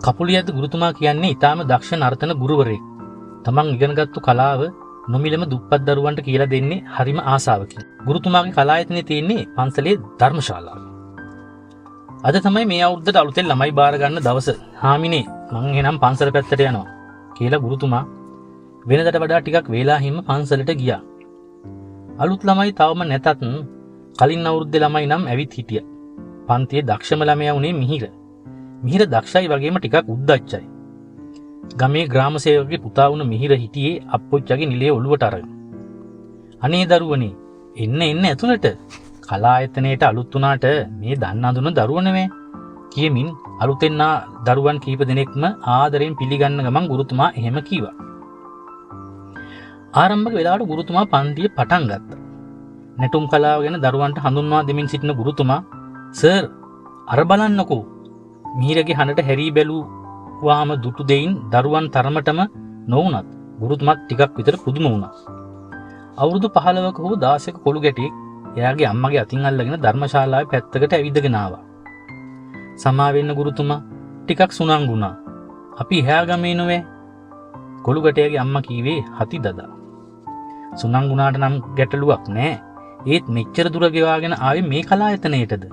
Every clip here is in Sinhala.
කපුලියද්ද ගුරුතුමා කියන්නේ ඊටාම දක්ෂ නර්තන ගුරුවරයෙක්. තමන් ඉගෙනගත්තු කලාව නොමිලම දුප්පත් දරුවන්ට කියලා දෙන්නේ හරිම ආසාවකින්. ගුරුතුමාගේ කලායතනයේ තියෙන්නේ පන්සලේ ධර්මශාලාව. අද තමයි මේ අවුරුද්දට අලුතෙන් ළමයි බාර ගන්න දවස. හාමිනේ මං එහෙනම් පන්සල පැත්තට යනවා කියලා ගුරුතුමා වෙනදට වඩා ටිකක් වේලා හිම පන්සලට ගියා. අලුත් ළමයි තවම නැතත් කලින් අවුරුද්දේ ළමයි නම් ඇවිත් හිටියා. පන්තියේ දක්ෂම ළමයා උනේ මිහිර. මිහිර දක්ෂයි වගේම ටිකක් උද්දච්චයි. ගමේ ග්‍රාම සේවකගේ පුතා වුණ මිහිර හිටියේ අප්පොච්චගේ නිලයේ ඔළුවට අරගෙන. අනේ දරුවනේ එන්න ඇතුළට. කලායතනයේට අලුත් වුණාට මේ දන්න අඳුන දරුවෝ නෙමෙයි කියමින් අලුතෙන් දරුවන් කීප දෙනෙක්ම ආදරෙන් පිළිගන්න ගමන් ගුරුතුමා එහෙම කීවා. ආරම්භක වෙලාවට ගුරුතුමා පන්තිය පටන් ගත්තා. නැටුම් කලාව ගැන දරුවන්ට හඳුන්වා දෙමින් සිටින ගුරුතුමා සර් අර බලන්නකෝ මිහිරගේ හඬට හැරී බැලුවාම දුටු දෙයින් දරුවන් තරමටම නොවුනත් ගුරුතුමාත් ටිකක් විතර පුදුම වුණා. අවුරුදු 15ක හෝ 16ක කොළු ගැටියෙක් එයාගේ අම්මගේ අතින් අල්ලගෙන ධර්මශාලාවේ පැත්තකට ඇවිදගෙන ආවා. සමා වෙන්න ගුරුතුමා ටිකක් සුණංගු වුණා. අපි එහා ගමේ නෙවෙයි. කොළු ගැටයාගේ අම්මා කීවේ හති දදා. සුණංගු වුණාට නම් ගැටලුවක් නෑ. ඒත් මෙච්චර දුර ගෙවාගෙන ආවේ මේ කලායතනයේටද?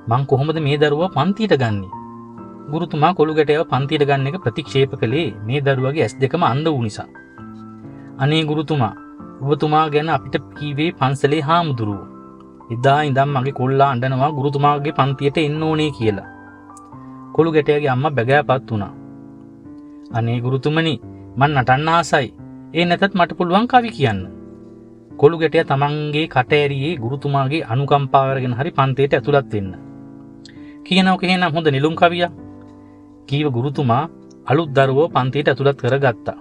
මං කොහොමද මේ දරුවා පන්තියට ගන්නෙ? ගුරුතුමා කොළු ගැටයව පන්තියට ගන්න එක ප්‍රතික්ෂේප කළේ මේ දරුවාගේ ඇස් දෙකම අන්ධ වූ නිසා. අනේ ගුරුතුමා ඔබතුමා ගැන අපිට කීවේ පන්සලේ හාමුදුරුවෝ. එදා ඉඳන් මගේ කොල්ලා අඬනවා ගුරුතුමාගේ පන්තියට එන්න ඕනේ කියලා. කොළු ගැටයාගේ අම්මා බැගෑපත් වුණා. අනේ ගුරුතුමනි මං නටන්න ආසයි. ඒ නැතත් මට පුළුවන් කවි කියන්න. කොළු ගැටයා තමන්ගේ කට ඇරියේ ගුරුතුමාගේ අනුකම්පාව අරගෙන හරි පන්තියට ඇතුළත් වෙන්න. කියනවා එහෙනම් හොඳ නිලුම් කවියක්. කීව ගුරුතුමා අලුත් දරුවෝ පන්තියට ඇතුළත් කරගත්තා.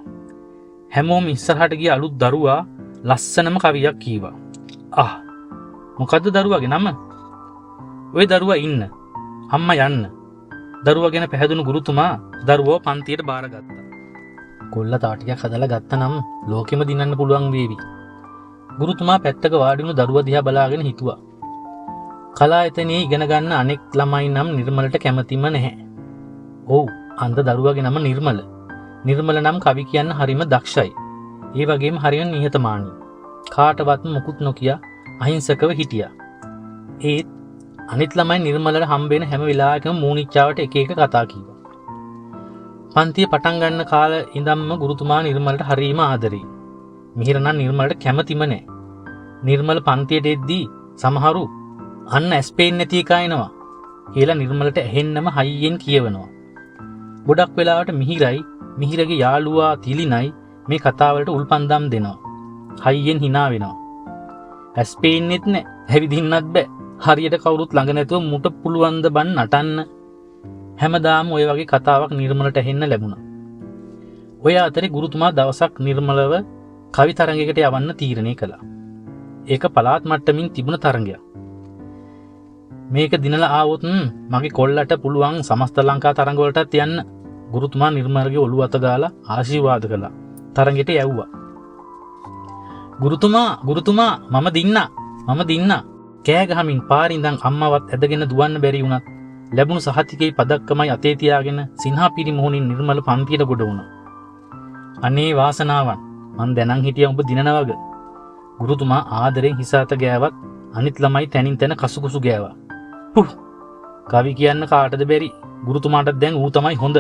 හැමෝම ඉස්සරහට ගිය අලුත් දරුවා ලස්සනම කවියක් කීවා. මොකද්ද දරුවාගේ නම? ওই දරුවා ඉන්න. අම්මා යන්න. දරුවා ගැන පැහැදුණු ගුරුතුමා දරුවෝ පන්තියට බාරගත්තා. කොල්ලා තව ටිකක් හදලා ගත්තා නම් ලෝකෙම දිනන්න පුළුවන් වේවි. ගුරුතුමා පැත්තක වාඩි වුණු දරුවා දිහා බලාගෙන හිතුවා. කලායතනයේ ඉගෙන ගන්න අනෙක් ළමයි නම් නිර්මලට කැමතිම නැහැ. ඔව් අන්ත දරුවාගේ නම නිර්මල. නිර්මල නම් කවි කියන්න හරිම දක්ෂයි. ඒ වගේම හරිම නිහතමානී. කාටවත් මුකුත් නොකිය අහිංසකව හිටියා. ඒත් අනිත් ළමයි නිර්මලට හම්බෙන හැම වෙලාවකම මූණිච්චාවට එක එක කතා කිව්වා. පන්තිය පටන් ගන්න කාලේ ඉඳන්ම ගුරුතුමා නිර්මලට හරිම ආදරෙයි. මිහිර නම් නිර්මලට කැමතිම නැහැ. නිර්මල පන්තියට එද්දී සමහරු අන්න ඇස් පේන්නේ නැති එක එනවා කියලා නිර්මලට ඇහෙන්නම හයියෙන් කියවනවා. ගොඩක් වෙලාවට මිහිරගේ යාළුවා තිලිනයි මේ කතාවලට උල්පන්දම් දෙනවා. හයියෙන් hina වෙනවා. ඇස් පේන්නෙත් නැහැ. ඇවිදින්නත් බෑ. හරියට කවුරුත් ළඟ නැතුව මුට පුළුවන් ද බන් නටන්න. හැමදාම ඔය වගේ කතාවක් නිර්මලට ඇහෙන්න ලැබුණා. ඔය අතරේ ගුරුතුමා දවසක් නිර්මලව කවි තරඟයකට යවන්න තීරණය කළා. ඒක පළාත් මට්ටමින් තිබුණ තරඟයක්. මේක දිනලා ආවොත් මගේ කොල්ලට පුළුවන් සමස්ත ලංකා තරඟ වලටත් යන්න. ගුරුතුමා නිර්මලගේ ඔළුව අත ගාලා ආශිර්වාද කළා. තරඟෙට යවුවා. ගුරුතුමා මම දින්නා කෑ ගහමින් පාරේ ඉඳන් අම්මවත් ඇදගෙන දුවන්න බැරි වුණත් ලැබුණු සහතිකේ පදක්කමයි අතේ තියාගෙන සිනහා පිරි මොහොනින් නිර්මල පන්තියට ගොඩ වුණා. අනේ වාසනාවන් මං දැනන් හිටියා උඹ දිනනවග. ගුරුතුමා ආදරෙන් හිස අත ගෑවත් අනිත් ළමයි තනින් තන කසුකුසු ගෑවා. කවි කියන්න කාටද බැරි? ගුරුතුමාටත් දැන් ඌ තමයි හොඳ.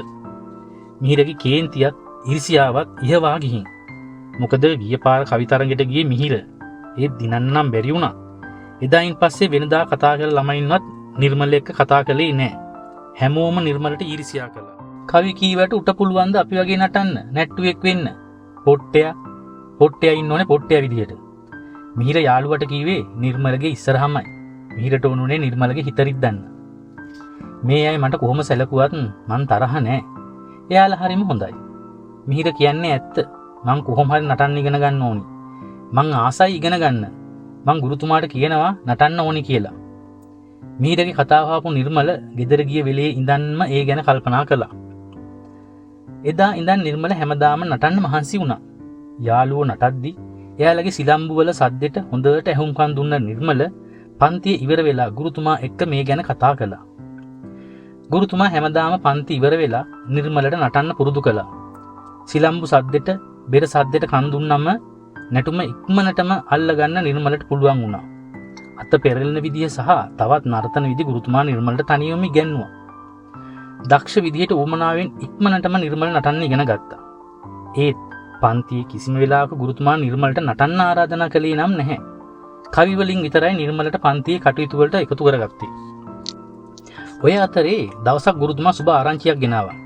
මිහිරගේ කේන්තියත් ඉරිසියාවත් ඉහවා ගිහින්. මොකද ගිය පාර කවි තරඟෙට ගියේ මිහිර. ඒත් දිනන්න නම් බැරි වුණා. එදායින් පස්සේ වෙනදා කතා කරලා ළමයින්වත් නිර්මල එක්ක කතා කළේ නැහැ. හැමෝම නිර්මලට ඊර්ෂ්‍යා කළා. කවි කීවට උට පුළුවන් ද අපි වගේ නටන්න? නැට්ටුවෙක් වෙන්න. පොට්ටයා ඉන්න ඕනේ පොට්ටයා විදියට. මිහිර යාළුවට කීවේ නිර්මලගේ ඉස්සරහමයි. මිහිරට උනුනේ නිර්මලගේ හිතරිත් දන්න. මේ අය මට කොහොම සැලකුවත් මං තරහ නැහැ. එයාලා හරිම හොඳයි. මිහිර කියන්නේ ඇත්ත. මං කොහොම හරි නටන්න ඉගෙන ගන්න ඕනි. මං ආසයි ඉගෙන ගන්න. මං ගුරුතුමාට කියනවා නටන්න ඕනි කියලා. මිහිරගේ කතාව ආපු නිර්මල ගෙදර ගිය වෙලේ ඉඳන්ම ඒ ගැන කල්පනා කළා. එදා ඉඳන් නිර්මල හැමදාම නටන්න මහන්සි වුණා. යාළුවෝ නටද්දි එයාලගේ සිලම්බු වල සද්දෙට හොඳට ඇහුම්කන් දුන්න නිර්මල පන්තිය ඉවර වෙලා ගුරුතුමා එක්ක මේ ගැන කතා කළා. ගුරුතුමා හැමදාම පන්ති ඉවර වෙලා නිර්මලට නටන්න පුරුදු කළා. සිලම්බු සද්දෙට බෙර සද්දෙට කන් දුන්නම නැටුම ඉක්මනටම අල්ලගන්න නිර්මලට පුළුවන් වුණා. අත පෙරලෙන විදිය සහ තවත් නර්තන විදි ගුරුතුමා නිර්මලට තනියම ඉගෙනුවා. දක්ෂ විදියට උවමනාවෙන් ඉක්මනටම නිර්මල නටන්න ඉගෙන ගත්තා. ඒත් පන්තියේ කිසිම වෙලාවක ගුරුතුමා නිර්මලට නටන්න ආරාධනා කළේ නම් නැහැ. කවි වලින් විතරයි නිර්මලට පන්තියේ කටයුතු වලට එකතු කරගත්තේ. ඔය අතරේ දවසක් ගුරුතුමා සුබ ආරංචියක් ගෙනාවා.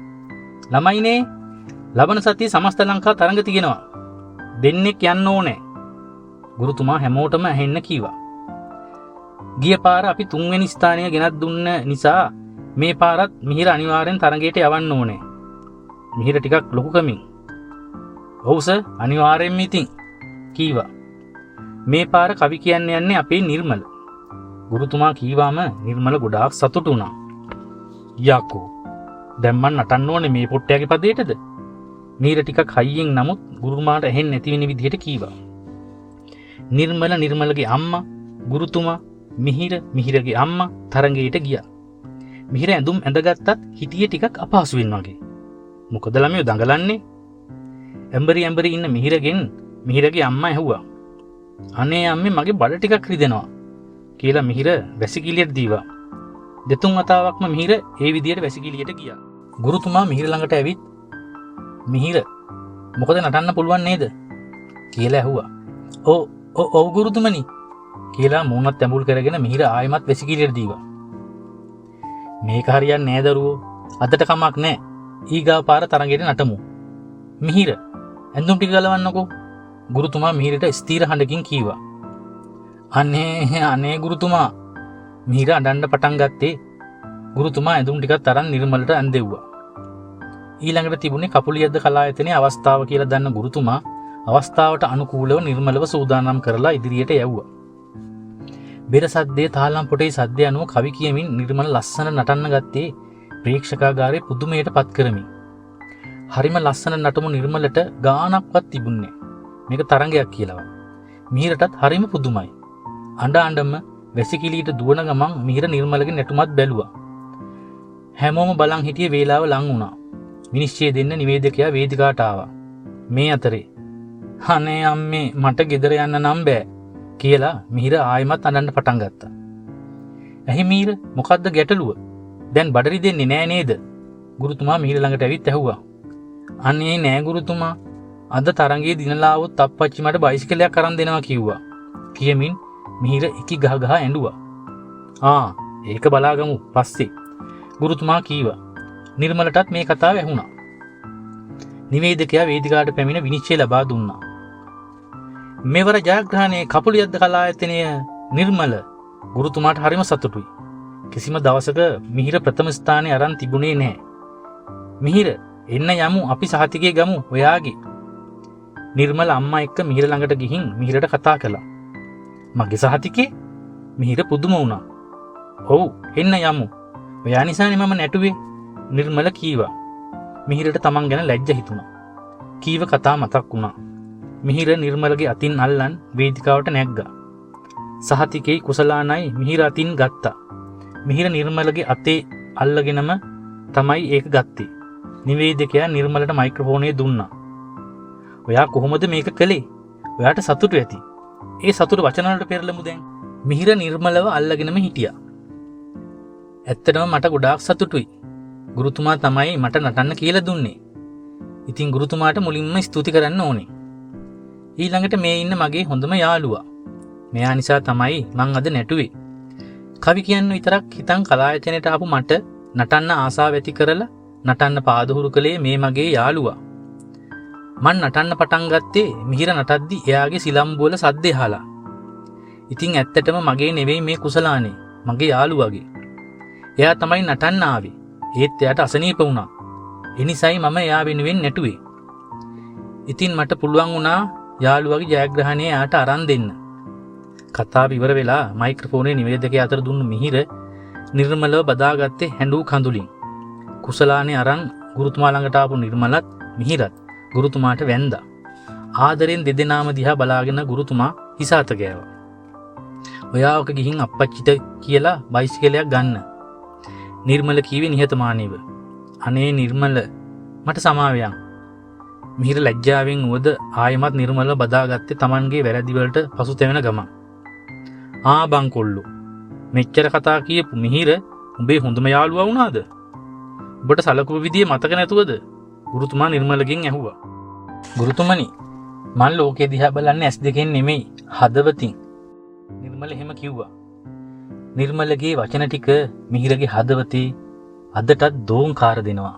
ළමයිනේ, ලබන සතියේ සමස්ත ලංකා තරඟ තියෙනවා. දෙන්නෙක් යන්න ඕනේ. ගුරුතුමා හැමෝටම ඇහෙන්න කීවා. ගිය පාර අපි 3 වෙනි ස්ථානය ගෙනත් දුන්න නිසා මේ පාරත් මිහිර අනිවාර්යෙන් තරඟයට යවන්න ඕනේ. මිහිර ටිකක් ලොකු කමින්. ඔව් සර්, අනිවාර්යෙන්ම ඉතින් කීවා. මේ පාර කවි කියන්න යන්නේ අපේ නිර්මල. ගුරුතුමා කීවාම නිර්මල ගොඩාක් සතුටු වුණා. යකෝ, දැන් මන් නටන්න ඕනේ මේ පොට්ටයාගේ පදයටද? මිහිර ටිකක් හයියෙන් නමුත් ගුරුතුමාට ඇහෙන්නේ නැති වෙන විදිහට කීවා. නිර්මලගේ අම්මා, ගුරුතුමා, මිහිරගේ අම්මා තරඟයට ගියා. මිහිර ඇඳුම් ඇඳගත්තත් හිටියේ ටිකක් අපහසුවෙන් වගේ. මොකද ළමයෝ දඟලන්නේ? ඇඹරි ඉන්න මිහිරගෙන් මිහිරගේ අම්මා ඇහුවා. අනේ අම්මේ, මගේ බඩ ටිකක් රිදෙනවා කියලා මිහිර වැසිකිළියට දීවා. දෙතුන් වතාවක්ම මිහිර ඒ විදියට වැසිකිළියට ගියා. ගුරුතුමා මිහිර ළඟට ඇවිත් මිහිර, මොකද නටන්න පුළුවන් නේද කියලා ඇහුවා. ඔව් ගුරුතුමනි කියලා මූණත් ඇඹුල් කරගෙන මිහිර ආයෙමත් වැසිකිළියට දීවා. මේක හරියන්නේ නෑ දරුවෝ. අදට කමක් නෑ. ඊගාව පාර තරඟයට නටමු. මිහිර, ඇඳුම් ටික ගලවන්නකෝ. ගුරුතුමා මිහිරට ස්ථීර හඬකින් කීවා. අනේ ගුරුතුමා. මිහිර අඬන්න පටන් ගත්තේ. ගුරුතුමා ඇඳුම් ටිකක් තරන් නිර්මලට ඇඳෙව්වා. ඊළඟට තිබුණේ කපුලියද්ද කලායතනයේ අවස්ථාව කියලා දන්න ගුරුතුමා අවස්ථාවට අනුකූලව නිර්මලව සූදානම් කරලා ඉදිරියට යවුවා. බෙර සද්දේ තාලම් පොටේ සද්දේ අනුව කවි කියමින් නිර්මල ලස්සන නටන්න ගත්තේ ප්‍රේක්ෂකාගාරේ පුදුමයට පත් කරමින්. හරිම ලස්සන නටමු නිර්මලට ගානක්වත් තිබුණේ. මේක තරඟයක් කියලාවත්. මිහිරටත් හරිම පුදුමයි. අඬම වැසිකිළියට දුවන ගමන් මිහිර නිර්මලගේ නැටුමත් බැලුවා. හැමෝම බලන් හිටියේ වේලාව ලං වුණා. විනිශ්චය දෙන්න නිවේදකයා වේදිකාවට ආවා. මේ අතරේ අනේ අම්මේ, මට ගෙදර යන්න නම් බෑ කියලා මිහිර ආයෙමත් අඬන්න පටන් ගත්තා. ඇයි මිහිර, මොකද්ද ගැටලුව? දැන් බඩ රිදෙන්නේ නෑ නේද? ගුරුතුමා මිහිර ළඟට ඇවිත් ඇහුවා. අනේ නෑ ගුරුතුමා, අද තරඟයේ දිනලා આવොත් අප්පච්චි මට බයිසිකලයක් අරන් දෙනවා කිව්වා කියමින් මිහිර එකි ගහ ඇඬුවා. ඒක බලාගමු පස්සේ ගුරුතුමා කීවා. නිර්මලටත් මේ කතාව ඇහුණා. නිවේදකයා වේදිකාවට පැමිණ විනිශ්චය ලබා දුන්නා. මෙවර ජයග්‍රහණයේ කපුලියද්ද කලායතනයේ නිර්මල. ගුරුතුමාට හරිම සතුටුයි. කිසිම දවසක මිහිර ප්‍රථම ස්ථානය අරන් තිබුණේ නැහැ. මිහිර, එන්න යමු, අපි සහතිකේ ගමු ඔයාගේ. නිර්මල අම්මා එක්ක මිහිර ළඟට ගිහින් මිහිරට කතා කළා. මගේ සහතිකේ? මිහිර පුදුම වුණා. ඔව්, එන්න යමු. ඔයා නිසානේ මම නැටුවේ. නිර්මල කීවා. මිහිරට තමන් ගැන ලැජ්ජ හිතුණා. කීව කතා මතක් වුණා. මිහිර නිර්මලගේ අතින් අල්ලන් වේදිකාවට නැග්ගා. සහතිකේ කුසලානයි මිහිර අතින් ගත්තා. මිහිර නිර්මලගේ අතේ අල්ලගෙනම තමයි ඒක ගත්තේ. නිවේදකයා නිර්මලට මයික්‍රොෆෝනය දුන්නා. ඔයා කොහොමද මේක කළේ? ඔයාට සතුටු ඇති. ඒ සතුට වචන වලට පෙරලමු දැන්. මිහිර නිර්මලව අල්ලගෙනම හිටියා. ඇත්තටම මට ගොඩාක් සතුටුයි. ගුරුතුමා තමයි මට නටන්න කියලා දුන්නේ. ඉතින් ගුරුතුමාට මුලින්ම ස්තුති කරන්න ඕනේ. ඊළඟට මේ ඉන්න මගේ හොඳම යාළුවා. මෙයා නිසා තමයි මං අද නැටුවේ. කවි කියන්න විතරක් හිතන් කලායතනයට ආපු මට නටන්න ආසාව ඇති කරලා නටන්න පාදහුරු කළේ මේ මගේ යාළුවා. මං නටන්න පටන් ගත්තේ මිහිර නටද්දි එයාගේ සිලම්බු වල සද්දේ අහලා. ඉතින් ඇත්තටම මගේ නෙවෙයි මේ කුසලානේ, මගේ යාළුවාගේ. එයා තමයි නටන්න ආවේ. ඒත් එයාට අසනීප වුණා. ඒ නිසායි මම එයා වෙනුවෙන් නැටුවේ. ඉතින් මට පුළුවන් වුණා යාළුවාගේ ජයග්‍රහණය එයාට අරන් දෙන්න. කතාව ඉවර වෙලා මයික්‍රොෆෝනේ නිවේදකයා අතර දුන්නු මිහිර නිර්මලව බදාගත්තේ හැඬු කඳුලින්. කුසලානේ අරන් ගුරුතුමා ළඟට ආපු නිර්මලත් මිහිරත් ගුරුතුමාට වැඳා. ආදරෙන් දෙදෙනාම දිහා බලාගෙන ගුරුතුමා හිස අත ගෑවා. ඔයාවක ගිහින් අප්පච්චිට කියලා බයිසිකලයක් ගන්න. නිර්මල කීවේ නිහතමානීව. අනේ නිර්මල මට සමාවයන්. මිහිර ලැජ්ජාවෙන් වුවද ආයමත් නිර්මල බදාගත්තේ Tamanගේ වැරදිවලට පසුතැවෙන ගමන්. බං කොල්ලු. මෙච්චර කතා කියපු මිහිර උඹේ හොඳම යාළුවා වුණාද? ඔබට සලකුව විදිය මතක නැතුවද? ගුරුතුමා නිර්මලගෙන් ඇහුවා. ගුරුතුමනි මං ලෝකෙ දිහා බලන්නේ ඇස් දෙකෙන් නෙමෙයි හදවතින්. නිර්මල එහෙම කිව්වා. නිර්මලගේ වචන ටික මිහිරගේ හදවතේ අදටත් දෝංකාර දෙනවා.